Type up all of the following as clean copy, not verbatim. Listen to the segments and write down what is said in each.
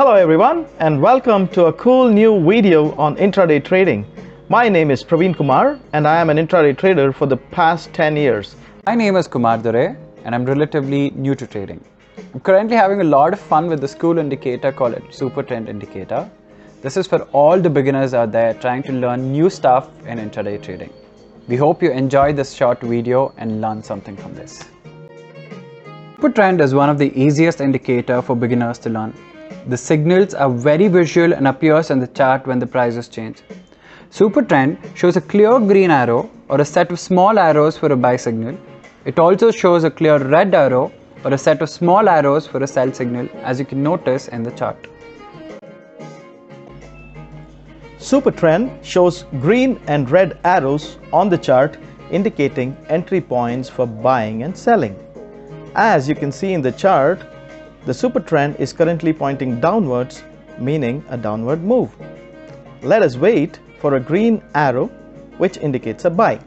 Hello everyone and welcome to a cool new video on intraday trading. My name is Praveen Kumar and I am an intraday trader for the past 10 years. My name is Kumar Dure and I'm relatively new to trading. I'm currently having a lot of fun with the school indicator called Supertrend indicator. This is for all the beginners out there trying to learn new stuff in intraday trading. We hope you enjoy this short video and learn something from this. Supertrend is one of the easiest indicator for beginners to learn. The signals are very visual and appears in the chart when the prices change. Supertrend shows a clear green arrow or a set of small arrows for a buy signal. It also shows a clear red arrow or a set of small arrows for a sell signal, as you can notice in the chart. Supertrend shows green and red arrows on the chart indicating entry points for buying and selling. As you can see in the chart, the Supertrend is currently pointing downwards, meaning a downward move. Let us wait for a green arrow which indicates a buy.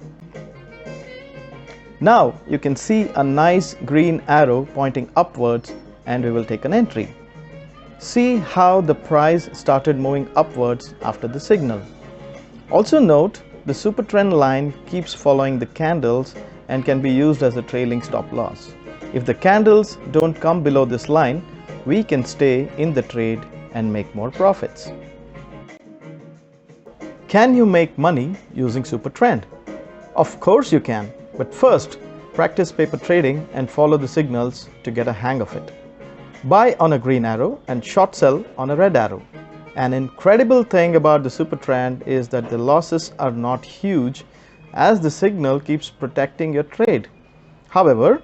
Now you can see a nice green arrow pointing upwards and we will take an entry. See how the price started moving upwards after the signal. Also note the Supertrend line keeps following the candles and can be used as a trailing stop loss. If the candles don't come below this line, we can stay in the trade and make more profits. Can you make money using Supertrend? Of course you can, but first practice paper trading and follow the signals to get a hang of it. Buy on a green arrow and short sell on a red arrow. An incredible thing about the Supertrend is that the losses are not huge as the signal keeps protecting your trade. However,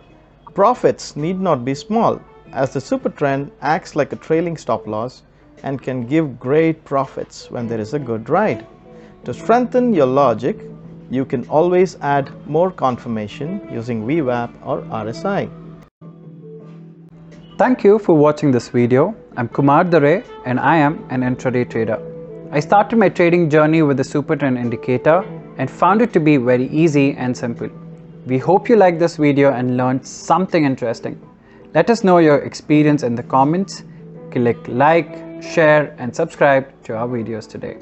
profits need not be small as the Supertrend acts like a trailing stop loss and can give great profits when there is a good ride. To strengthen your logic, you can always add more confirmation using VWAP or RSI. Thank you for watching this video. I'm Kumar Dure and I am an intraday trader. I started my trading journey with the Supertrend indicator and found it to be very easy and simple. We hope you liked this video and learned something interesting. Let us know your experience in the comments. Click like, share and subscribe to our videos today.